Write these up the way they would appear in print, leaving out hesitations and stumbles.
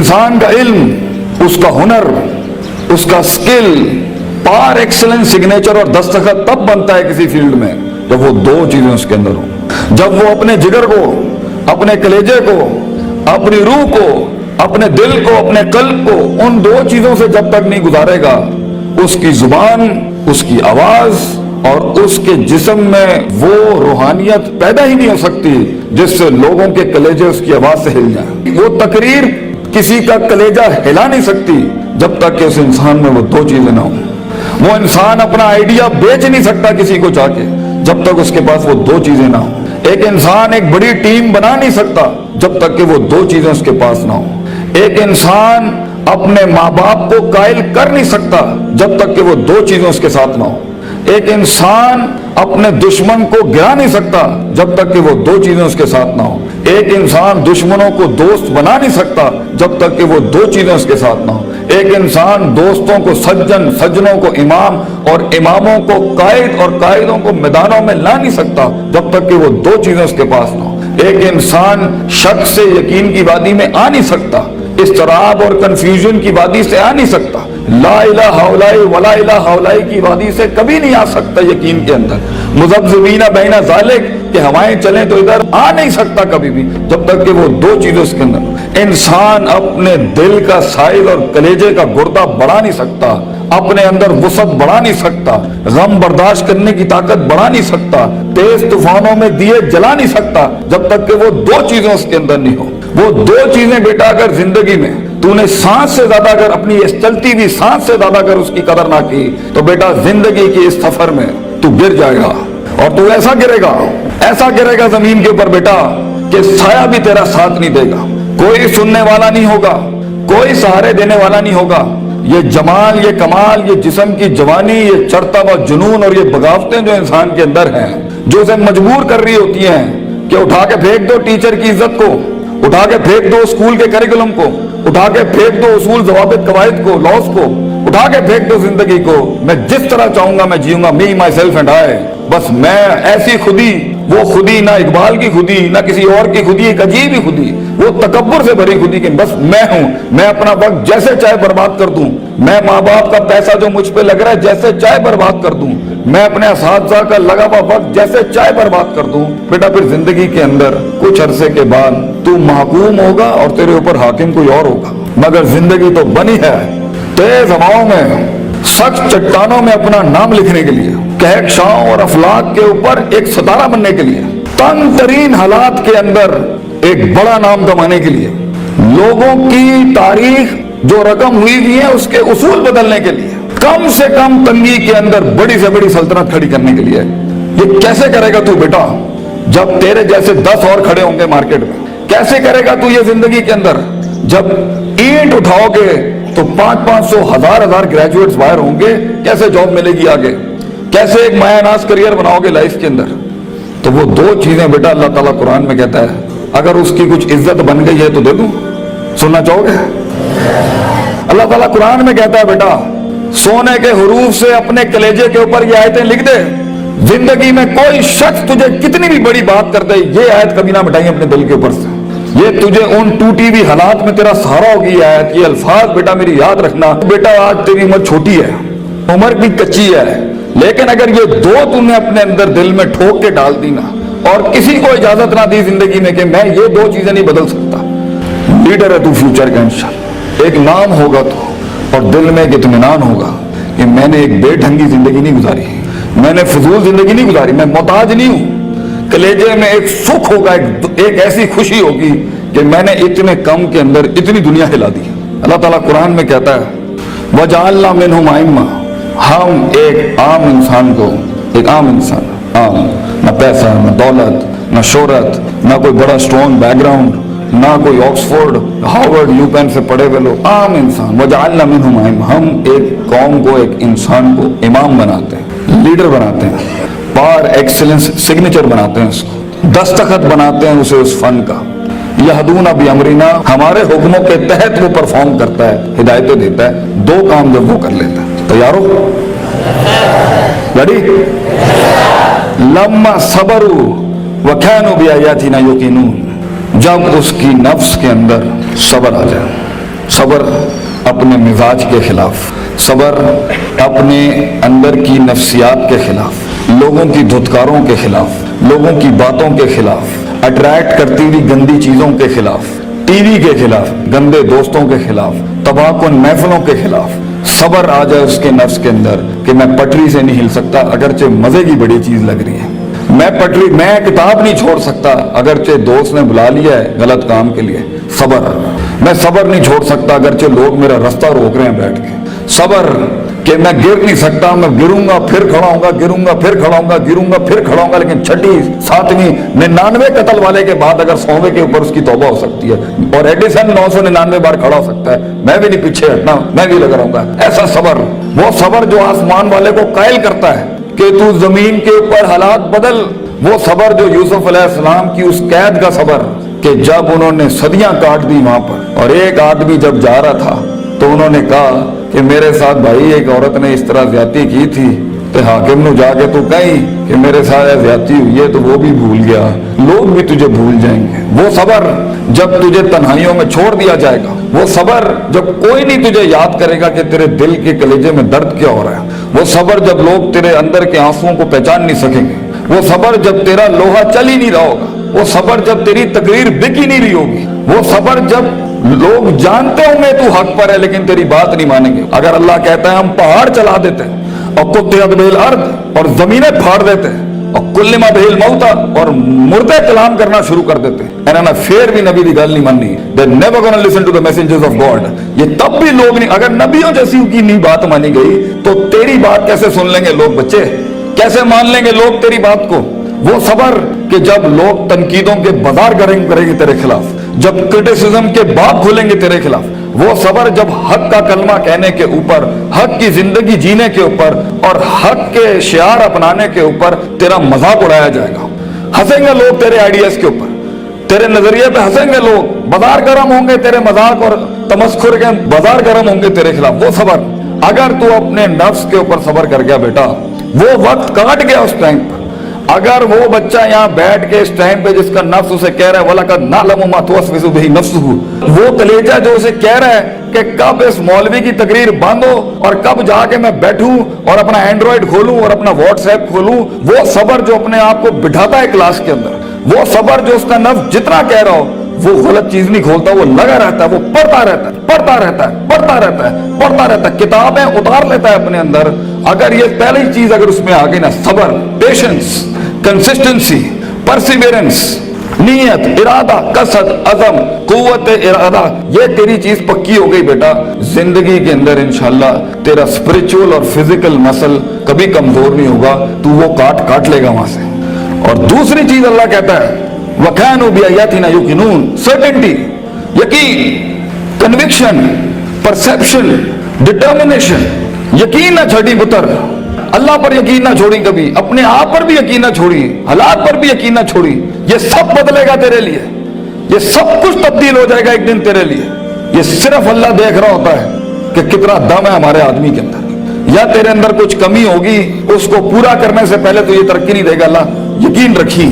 انسان کا علم، اس کا ہنر، اس کا سکل پار ایکسلنس سگنیچر اور دستخط تب بنتا ہے کسی فیلڈ میں جب وہ دو چیزیں اس کے اندر ہوں. جب وہ اپنے جگر کو، اپنے کلیجے کو، اپنی روح کو، اپنے دل کو، اپنے قلب کو ان دو چیزوں سے جب تک نہیں گزارے گا، اس کی زبان، اس کی آواز اور اس کے جسم میں وہ روحانیت پیدا ہی نہیں ہو سکتی جس سے لوگوں کے کلیجے اس کی آواز سے ہل جائیں. وہ تقریر کسی کا کلیجہ ہلا نہیں سکتی جب تک کہ اس انسان میں وہ دو چیزیں نہ ہوں. وہ انسان اپنا آئیڈیا بیچ نہیں سکتا کسی کو چاہ کے جب تک اس کے پاس وہ دو چیزیں نہ ہوں. ایک انسان ایک بڑی ٹیم بنا نہیں سکتا جب تک کہ وہ دو چیزیں اس کے پاس نہ ہوں. ایک انسان اپنے ماں باپ کو قائل کر نہیں سکتا جب تک کہ وہ دو چیزیں اس کے ساتھ نہ ہوں. ایک انسان اپنے دشمن کو گرا نہیں سکتا جب تک کہ وہ دو چیزیں اس کے ساتھ نہ ہوں. ایک انسان دشمنوں کو دوست بنا نہیں سکتا جب تک کہ وہ دو چیزیں اس کے ساتھ نہ ہوں. ایک انسان دوستوں کو سجن، سجنوں کو امام اور اماموں کو قائد اور قائدوں کو میدانوں میں لا نہیں سکتا جب تک کہ وہ دو چیزیں اس کے پاس نہ ہوں. ایک انسان شک سے یقین کی وادی میں آ نہیں سکتا، اضطراب اور کنفیوژن کی وادی سے آ نہیں سکتا، لا الہ الا ولا الہ الا کی وادی سے کبھی نہیں آ سکتا یقین کے اندر. مذبذبین بین ذالک کہ ہوائیں چلیں تو ادھر آ نہیں سکتا کبھی بھی جب تک کہ وہ دو چیزیں اس کے اندر. انسان اپنے دل کا سائز اور کلیجے کا گردہ بڑھا نہیں سکتا، اپنے اندر وسعت بڑھا نہیں سکتا، غم برداشت کرنے کی طاقت بڑھا نہیں سکتا، تیز طوفانوں میں دیے جلا نہیں سکتا جب تک کہ وہ دو چیزیں اس کے اندر نہیں ہو. وہ دو چیزیں بیٹا اگر زندگی میں تو نے سانس سے زیادہ اگر اپنی اس چلتی ہوئی سانس سے زیادہ اگر اس کی قدر نہ کی تو بیٹا زندگی کی اس سفر میں تو گر جائے گا. اور تو ایسا گرے گا زمین کے اوپر بیٹا کہ سایہ بھی تیرا ساتھ نہیں دے گا، کوئی سننے والا نہیں ہوگا، کوئی سہارے دینے والا نہیں ہوگا. یہ جمال، یہ کمال، یہ جسم کی جوانی، یہ چڑھتا ہوا جنون اور یہ بغاوتیں جو انسان کے اندر ہیں جو اسے مجبور کر رہی ہوتی ہیں کہ اٹھا کے پھینک دو ٹیچر کی عزت کو، اٹھا کے پھینک دو اسکول کے کریکولم کو، اٹھا کے پھینک دو اصول ضوابط قواعد کو، لاس کو، اٹھا کے پھینک دو زندگی کو. میں جس طرح چاہوں گا میں جیوں گا، می مائی سیلف اینڈ آئی. بس میں ایسی خودی، وہ خودی نہ اقبال کی خودی نہ کسی اور کی خودی، ایک عجیب ہی خودی، وہ تکبر سے بھری خودی کہ بس میں ہوں، میں اپنا وقت جیسے چاہے برباد کر دوں، میں ماں باپ کا پیسہ جو مجھ پہ لگ رہا ہے جیسے چاہے برباد کر دوں، میں اپنے اساتذہ کا لگا ہوا وقت جیسے چاہے برباد کر دوں. بیٹا پھر زندگی کے اندر کچھ عرصے کے بعد تو محکوم ہوگا اور تیرے اوپر حاکم کوئی اور ہوگا. مگر زندگی تو بنی ہے تیز ہواؤں میں، سخت چٹانوں میں اپنا نام لکھنے کے لیے، کہکشاؤں اور افلاک کے اوپر ایک ستارہ بننے کے لیے، تنگ ترین حالات کے اندر ایک بڑا نام کمانے کے لیے، لوگوں کی تاریخ جو رقم ہوئی ہوئی ہے اس کے اصول بدلنے کے لیے، کم سے کم تنگی کے اندر بڑی سے بڑی سلطنت کھڑی کرنے کے لیے. یہ کیسے کرے گا تو بیٹا جب تیرے جیسے 10 اور کھڑے ہوں گے مارکیٹ میں؟ کیسے کرے گا تو یہ زندگی کے اندر جب اینٹ اٹھاؤ گے تو 500 1000 گریجویٹس باہر ہوں گے؟ کیسے جاب ملے گی آگے؟ کیسے ایک مایہ ناز کریئر بناؤ گے لائف کے اندر؟ تو وہ دو چیزیں بیٹا اللہ تعالیٰ قرآن میں کہتا ہے اگر اس کی کچھ عزت بن گئی ہے تو دے دوں. سننا چاہو گے؟ اللہ تعالیٰ قرآن میں کہتا ہے بیٹا سونے کے حروف سے اپنے کلیجے کے اوپر یہ آیتیں لکھ دے. زندگی میں کوئی شخص تجھے کتنی بھی بڑی بات کر دے یہ آیت کبھی نہ مٹائیں اپنے دل کے اوپر سے. یہ تجھے ان ٹوٹی ہوئی حالات میں تیرا سہارا ہوگی یہ آیت. یہ الفاظ بیٹا میری یاد رکھنا. بیٹا آج تیری عمر چھوٹی ہے، عمر بھی کچی ہے، لیکن اگر یہ دو تم نے اپنے اندر دل میں ٹھوک کے ڈال دی نا اور کسی کو اجازت نہ دی زندگی میں کہ میں یہ دو چیزیں نہیں بدل سکتا، لیڈر ہے تو فیوچر کا انشاءاللہ. ایک نام ہوگا تو اور دل میں ایک اطمینان ہوگا کہ میں نے ایک بے ڈھنگی زندگی نہیں گزاری، میں نے فضول زندگی نہیں گزاری، میں محتاج نہیں ہوں. کلیجے میں ایک سکھ ہوگا، ایک ایسی خوشی ہوگی کہ میں نے اتنے کم کے اندر اتنی دنیا ہلا دی. اللہ تعالیٰ قرآن میں کہتا ہے وَجَعَلْنَا مِنْهُمْ أَئِمَّةً، ہم ایک عام انسان کو، ایک عام انسان، عام، نہ پیسہ نہ دولت نہ شہرت نہ کوئی بڑا اسٹرانگ بیک گراؤنڈ نہ کوئی آکسفورڈ ہارورڈ یو پین سے پڑھے ہوئے لوگ، عام انسان. وَجَعَلْنَا مِنْهُمْ أَئِمَّةً، ہم ایک قوم کو، ایک انسان کو امام بناتے ہیں، لیڈر بناتے ہیں، پار ایکسلنس سگنیچر بناتے ہیں، اس کو دستخط بناتے ہیں اسے اس فن کا. یہدون بامرنا، ہمارے حکموں کے تحت وہ پرفارم کرتا ہے، ہدایتیں دیتا ہے. دو کام جب وہ کر لیتا ہے، تیار ہو؟ ریڈی؟ لما صبروا وكانوا بآياتنا يوقنون، جب اس کی نفس کے اندر صبر آ جائے، صبر اپنے مزاج کے خلاف، صبر اپنے اندر کی نفسیات کے خلاف، لوگوں کی دھتکاروں کے خلاف، لوگوں کی باتوں کے خلاف، اٹریکٹ کرتی ہوئی گندی چیزوں کے خلاف، ٹی وی کے خلاف، گندے دوستوں کے خلاف، تباہ کن محفلوں کے خلاف صبر آ جائے اس کے نفس کے اندر کہ میں پٹری سے نہیں ہل سکتا اگرچہ مزے کی بڑی چیز لگ رہی ہے، میں کتاب نہیں چھوڑ سکتا اگرچہ دوست نے بلا لیا ہے غلط کام کے لیے، صبر، میں صبر نہیں چھوڑ سکتا اگرچہ لوگ میرا رستہ روک رہے ہیں بیٹھ کے، صبر کہ میں گر نہیں سکتا، میں گروں گا پھر کھڑا ہوں گا، گروں گا پھر کھڑا ہوں گا، گروں گا پھر کھڑا ہوں گا، لیکن چھٹی 7ویں 99 قتل والے کے بعد اگر 100ویں کے اوپر اس کی توبہ ہو سکتی ہے اور ایڈیسن 999 بار کھڑا ہو سکتا ہے، میں بھی نہیں پیچھے ہٹنا، میں بھی لگا رہوں گا۔ ایسا صبر، وہ صبر جو آسمان والے کو قائل کرتا ہے کہ تو زمین کے اوپر حالات بدل، وہ صبر جو یوسف علیہ السلام کی اس قید کا صبر کہ جب انہوں نے صدیاں کاٹ دی وہاں پر اور ایک آدمی جب جا رہا تھا تو انہوں نے کہا کہ میرے ساتھ بھائی ایک عورت نے اس طرح زیادتی کی تھی، تو حاکم نے جا کے تو کہیں کہ میرے ساتھ زیادتی ہوئی ہے تو وہ بھی بھول گیا، لوگ بھی تجھے بھول جائیں گے۔ وہ صبر جب تجھے تنہائیوں میں چھوڑ دیا جائے گا، وہ صبر جب کوئی نہیں تجھے یاد کرے گا کہ تیرے دل کے کلیجے میں درد کیا ہو رہا ہے، وہ صبر جب لوگ تیرے اندر کے آنسوؤں کو پہچان نہیں سکیں گے، وہ صبر جب تیرا لوہا چل ہی نہیں رہا ہوگا، وہ صبر جب تیری تقریر بک ہی نہیں رہی ہوگی، وہ صبر جب لوگ جانتے ہوں گے تو حق پر ہے لیکن تیری بات نہیں مانیں گے۔ اگر اللہ کہتا ہے ہم پہاڑ چلا دیتے ہیں اور قطعت بہ الارض اور زمینیں پھاڑ دیتے ہیں اور کلما بہ الموتى اور مردے کلام کرنا شروع کر دیتے ہیں، انہوں نے پھر بھی نبی دی گل نہیں ماننی، they never gonna listen to the messengers of God۔ یہ تب بھی لوگ نہیں، اگر نبیوں جیسی کی نہیں بات مانی گئی تو تیری بات کیسے سن لیں گے لوگ؟ بچے کیسے مان لیں گے لوگ تیری بات کو؟ وہ صبر کہ جب لوگ تنقیدوں کے بازار کریں گے تیرے خلاف، جب کرٹیسزم کے باب کھولیں گے تیرے خلاف، وہ صبر جب حق کا کلمہ کہنے کے اوپر، حق کی زندگی جینے کے اوپر اور حق کے شعار اپنانے کے اوپر تیرا مذاق اڑایا جائے گا، ہنسیں گے لوگ تیرے آئیڈیاز کے اوپر، تیرے نظریے پہ ہنسیں گے لوگ، بازار گرم ہوں گے تیرے مذاق اور تمسخر کے بازار گرم ہوں گے تیرے خلاف۔ وہ صبر اگر تو اپنے نفس کے اوپر صبر کر گیا بیٹا، وہ وقت کاٹ گیا اس ٹائم پر، اگر وہ بچہ یہاں بیٹھ کے اس ٹائم پہ جس کا نفس اسے کہہ رہا ہے وَلَقَدْ نَعْلَمُ مَا تُوَسْوِسُ بِهِ نَفْسُهُ، وہ کلیجہ جو اسے کہہ رہا ہے کہ کب اس مولوی کی تقریر بند ہو اور کب جا کے میں بیٹھوں اور اپنا اینڈرائیڈ کھولوں اور اپنا واٹس ایپ کھولوں، وہ صبر جو اپنے آپ کو بٹھاتا ہے کلاس کے اندر، وہ صبر جو اس کا نفس جتنا کہہ رہا ہو وہ غلط چیز نہیں کھولتا، وہ لگا رہتا ہے، وہ پڑھتا رہتا ہے، پڑھتا رہتا ہے، پڑھتا رہتا ہے، پڑھتا رہتا ہے، کتابیں اتار لیتا ہے اپنے اندر۔ اگر یہ پہلی چیز اگر اس میں آ گئی نا، صبر، پیشنس، کنسسٹنسی، پرسیویرنس، نیت، ارادہ، قصد، عزم، قوت ارادہ، یہ تیری چیز پکی ہو گئی بیٹا، زندگی کے اندر انشاءاللہ تیرا اسپرچول اور فزیکل مسل کبھی کمزور نہیں ہوگا، تو وہ کاٹ لے گا وہاں سے۔ اور دوسری چیز اللہ کہتا ہے وَكَانُوا بِآيَاتِنَا يُوقِنُونَ، سرٹنٹی، یقین، کنوکشن، پرسیپشن، ڈٹرمنیشن، یقین نہ چھڑی پتر، اللہ پر یقین نہ چھوڑی، کبھی اپنے آپ پر بھی یقین نہ چھوڑی، حالات پر بھی یقین نہ چھوڑی، یہ سب بدلے گا تیرے لیے، یہ سب کچھ تبدیل ہو جائے گا ایک دن تیرے لیے۔ یہ صرف اللہ دیکھ رہا ہوتا ہے کہ کتنا دم ہے ہمارے آدمی کے اندر، یا تیرے اندر کچھ کمی ہوگی، اس کو پورا کرنے سے پہلے تو یہ ترقی نہیں دے گا اللہ۔ یقین رکھی،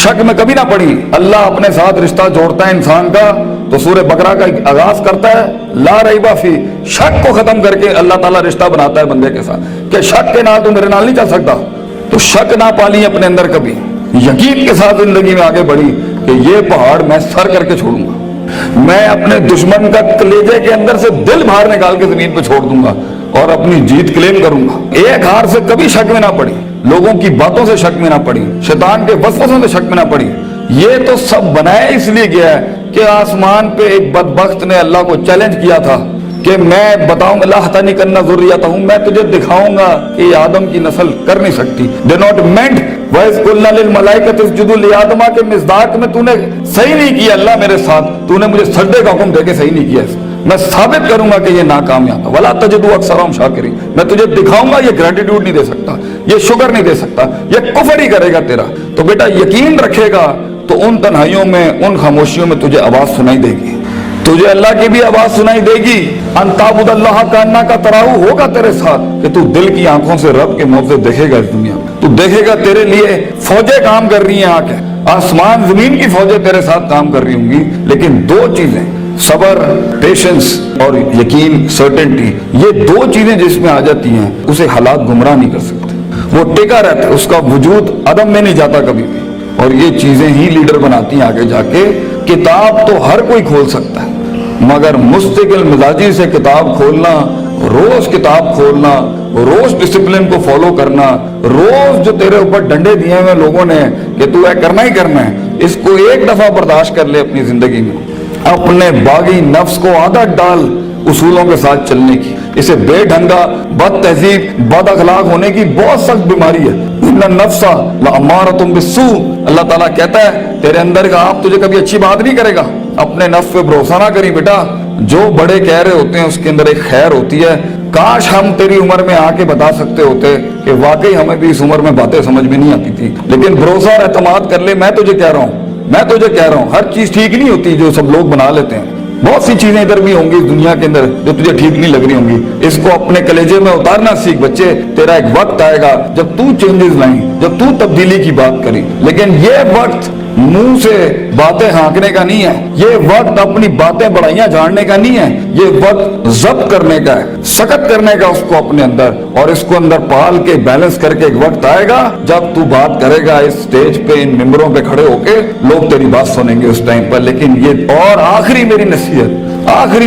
شک میں کبھی نہ پڑی، اللہ اپنے ساتھ رشتہ جوڑتا ہے انسان کا تو سورہ بقرہ کا آغاز کرتا ہے لا ریب فی، شک کو ختم کر کے اللہ تعالیٰ رشتہ بناتا ہے بندے کے ساتھ کہ شک کے نال تو میرے نال نہیں چل سکتا، تو شک نہ پالی اپنے اندر کبھی، یقین کے ساتھ زندگی میں آگے بڑھی کہ یہ پہاڑ میں سر کر کے چھوڑوں گا، میں اپنے دشمن کا کلیجے کے اندر سے دل باہر نکال کے زمین پہ چھوڑ دوں گا اور اپنی جیت کلیم کروں گا۔ ایک ہار سے کبھی شک میں نہ پڑی، لوگوں کی باتوں سے شک میں نہ پڑی، شیطان کے وسوسوں سے شک میں نہ پڑی۔ یہ تو سب بنایا اس لیے گیا ہے کہ آسمان پہ ایک بدبخت نے اللہ کو چیلنج کیا تھا کہ میں بتاؤں گا لَأَحْتَنِكَنَّ ذُرِّيَّتَهُ، میں تجھے دکھاؤں گا کہ یہ آدم کی نسل کر نہیں سکتی۔ They not meant وَإِذْ قُلْنَا لِلْمَلَائِكَةِ اسْجُدُوا لِآدَمَ کے مصداق میں تو نے صحیح نہیں کیا اللہ میرے ساتھ، تو نے مجھے سجدے کا حکم دے کے صحیح نہیں کیا، میں ثابت کروں گا کہ یہ ناکامیاب ہے۔ وَلَا تَجِدُوا أَكْثَرَهُمْ شَاكِرِينَ، میں تجھے دکھاؤں گا یہ گریٹیٹیوڈ نہیں دے سکتا، یہ شکر نہیں دے سکتا، یہ کفر ہی کرے گا تیرا۔ تو بیٹا یقین رکھے گا تو ان تنہائیوں میں، ان خاموشیوں میں تجھے آواز سنائی دے گی، تجھے اللہ کی بھی آواز سنائی دے گی۔ ان تعبد اللہ کانک تراہ ہوگا تیرے ساتھ کہ تو دل کی آنکھوں سے رب کے موضوع دیکھے گا اس دنیا میں، تو دیکھے گا تیرے لیے فوجیں کام کر رہی ہیں، آ کے آسمان زمین کی فوجیں تیرے ساتھ کام کر رہی ہوں گی، لیکن دو چیزیں، صبر, پیشنس اور یقین, سرٹنٹی, یہ دو چیزیں جس میں آ جاتی ہیں اسے حالات گمراہ نہیں کر سکتے. وہ ٹکا رہتا ہے, اس کا وجود عدم میں نہیں جاتا کبھی بھی. اور یہ چیزیں ہی لیڈر بناتی ہیں آگے جا کے. کتاب تو ہر کوئی کھول سکتا ہے, مگر مستقل مزاجی سے کتاب کھولنا, روز کتاب کھولنا, روز ڈسپلن کو فالو کرنا, روز جو تیرے اوپر ڈنڈے دیے ہوئے لوگوں نے کہ تو ہے کرنا ہی کرنا ہے, اس کو ایک دفعہ برداشت کر لے اپنی زندگی میں. اپنے باغی نفس کو عادت ڈال اصولوں کے ساتھ چلنے کی. اسے بے ڈھنگا, بد تہذیب, بد اخلاق ہونے کی بہت سخت بیماری ہے. ان النفس لامارۃ بالسوء, اللہ تعالیٰ کہتا ہے تیرے اندر کا آپ تجھے کبھی اچھی بات نہیں کرے گا. اپنے نفس پہ بھروسہ نہ کری بیٹا, جو بڑے کہہ رہے ہوتے ہیں اس کے اندر ایک خیر ہوتی ہے. کاش ہم تیری عمر میں آ کے بتا سکتے ہوتے کہ واقعی ہمیں بھی اس عمر میں باتیں سمجھ میں نہیں آتی تھی. لیکن بھروسہ اور اعتماد کر لے. میں تجھے کہہ رہا ہوں ہر چیز ٹھیک نہیں ہوتی جو سب لوگ بنا لیتے ہیں. بہت سی چیزیں ادھر بھی ہوں گی دنیا کے اندر جو تجھے ٹھیک نہیں لگ رہی ہوں گی. اس کو اپنے کلیجے میں اتارنا سیکھ بچے. تیرا ایک وقت آئے گا جب تو چینجز لائیں, جب تو تبدیلی کی بات کری. لیکن یہ وقت منہ سے باتیں ہانکنے کا نہیں ہے, یہ وقت اپنی باتیں بڑائیاں جھاڑنے کا نہیں ہے, یہ وقت ضبط کرنے کا ہے, سخت کرنے کا اس کو اپنے اندر, اور اس کو اندر پال کے بیلنس کر کے. ایک وقت آئے گا جب تو بات کرے گا اس سٹیج پہ, ان ممبروں پہ کھڑے ہو کے, لوگ تیری بات سنیں گے اس ٹائم پر. لیکن یہ اور آخری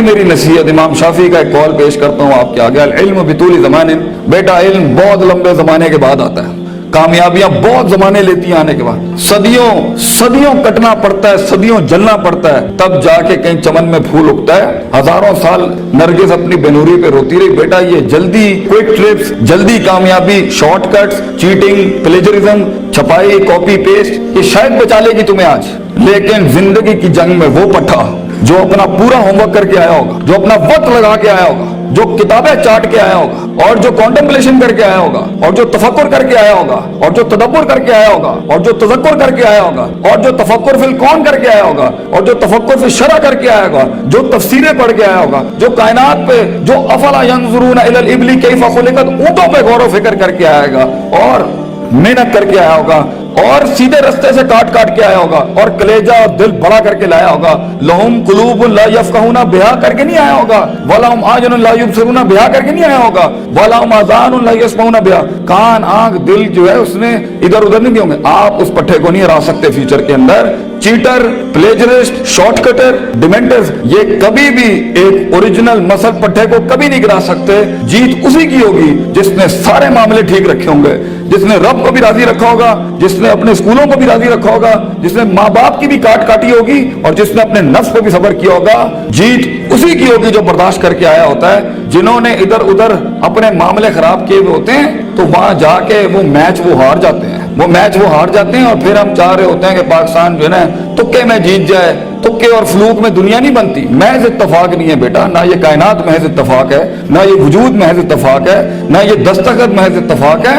میری نصیحت امام شافعی کا ایک قول پیش کرتا ہوں آپ کے آگے. العلم بطول زمان, بیٹا علم بہت لمبے زمانے کے بعد آتا ہے, کامیابیاں بہت زمانے لیتی ہیں آنے کے بعد. صدیوں کٹنا پڑتا ہے, صدیوں جلنا پڑتا ہے, تب جا کے کہیں چمن میں پھول اگتا ہے. ہزاروں سال نرگس اپنی بنوری پہ روتی رہی. بیٹا یہ جلدی کوئک ٹرپس, جلدی کامیابی, شارٹ کٹس, چیٹنگ, پلیجرزم, چھپائی, کاپی پیسٹ, یہ شاید بچا لے گی تمہیں آج. لیکن زندگی کی جنگ میں وہ پٹھا جو اپنا پورا ہوم ورک کر کے آیا ہوگا, جو اپنا وقت لگا کے آیا ہوگا, جو کتابیں چاٹ کے آیا ہوگا, اور جو کانٹمپلیشن کر کے آیا ہوگا, اور جو تفکر کر کے آیا ہوگا, اور جو تدبر کر کے آیا ہوگا, اور جو تذکر کر کے آیا ہوگا, اور جو تفکر فی الکون کر کے آیا ہوگا, اور جو تفکر فی الشرع کر کے آیا ہوگا, جو تفسیریں پڑھ کے آیا ہوگا, جو کائنات پہ, جو افلا ینظرون الی الابل کیف خلقت, اونٹوں پہ غور و فکر کر کے آئے گا, اور محنت کر کے آیا ہوگا, اور سیدھے رستے سے کاٹ کے آیا ہوگا, اور کلیجہ اور دل بڑا کر کے لایا ہوگا. لہم قلوب لا یفقہون بہا کر کے نہیں آیا ہوگا, ولہم اعین لا یبصرون بہا کر کے نہیں آیا ہوگا, ولہم آذان لا یسمعون بہا. کان, آنکھ, دل جو ہے اس نے ادھر ادھر نہیں دیے ہوں گے. آپ اس پٹھے کو نہیں ہرا سکتے فیوچر کے اندر. چیٹر, پلیجرسٹ, شارٹ کٹر, ڈیمنٹرز, یہ کبھی بھی ایک اوریجنل مسل پٹھے کو کبھی نہیں گرا سکتے. جیت اسی کی ہوگی جس نے سارے معاملے ٹھیک رکھے ہوں گے, جس نے رب کو بھی راضی رکھا ہوگا, جس نے اپنے اسکولوں کو بھی راضی رکھا ہوگا, جس نے ماں باپ کی بھی کاٹی ہوگی, اور جس نے اپنے نفس کو بھی صبر کیا ہوگا. جیت اسی کی ہوگی جو برداشت کر کے آیا ہوتا ہے. جنہوں نے ادھر ادھر اپنے معاملے خراب کیے ہوئے ہوتے ہیں تو وہاں جا کے وہ میچ وہ ہار جاتے ہیں, اور پھر ہم چاہ رہے ہوتے ہیں کہ پاکستان جو ہے نا تکے میں جیت جائے. تکے اور فلوک میں دنیا نہیں بنتی. محض اتفاق نہیں ہے بیٹا, نہ یہ کائنات محض اتفاق ہے, نہ یہ وجود محض اتفاق ہے, نہ یہ دستخط محض اتفاق ہے.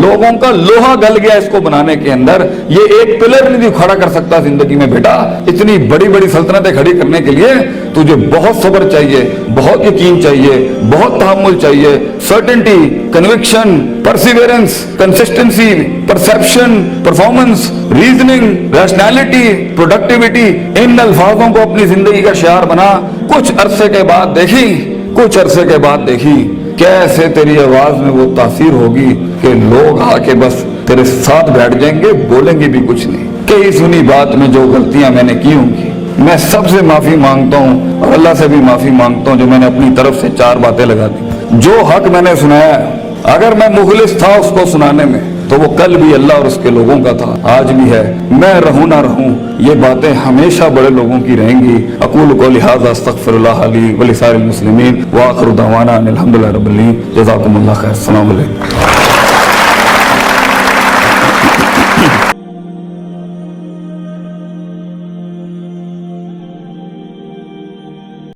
لوگوں کا لوہا گل گیا اس کو بنانے کے اندر. یہ ایک پلر نہیں کھڑا کر سکتا زندگی میں بیٹا. اتنی بڑی بڑی سلطنتیں کھڑی کرنے کے لیے تجھے بہت صبر چاہیے, بہت یقین چاہیے, بہت تحمل چاہیے, certainty, conviction, perseverance, consistency, perception, performance, reasoning, rationality, productivity. ان الفاظوں کو اپنی زندگی کا شعار بنا. کچھ عرصے کے بعد دیکھی کیسے تیری آواز میں وہ تاثیر ہوگی کہ لوگ آ کے بس تیرے ساتھ بیٹھ جائیں گے, بولیں گے بھی کچھ نہیں. کئی سنی بات میں جو غلطیاں میں نے کی ہوں گی, میں سب سے معافی مانگتا ہوں, اور اللہ سے بھی معافی مانگتا ہوں جو میں نے اپنی طرف سے 4 باتیں لگا دی. جو حق میں نے سنایا, اگر میں مخلص تھا اس کو سنانے میں تو وہ کل بھی اللہ اور اس کے لوگوں کا تھا, آج بھی ہے. میں رہوں نہ رہوں, یہ باتیں ہمیشہ بڑے لوگوں کی رہیں گی. اقول قولی ھذا استغفر اللہ لی ولسائر المسلمین, وآخر دعوانا ان الحمد للہ رب العالمین. جزاکم اللہ خیر. السلام علیکم.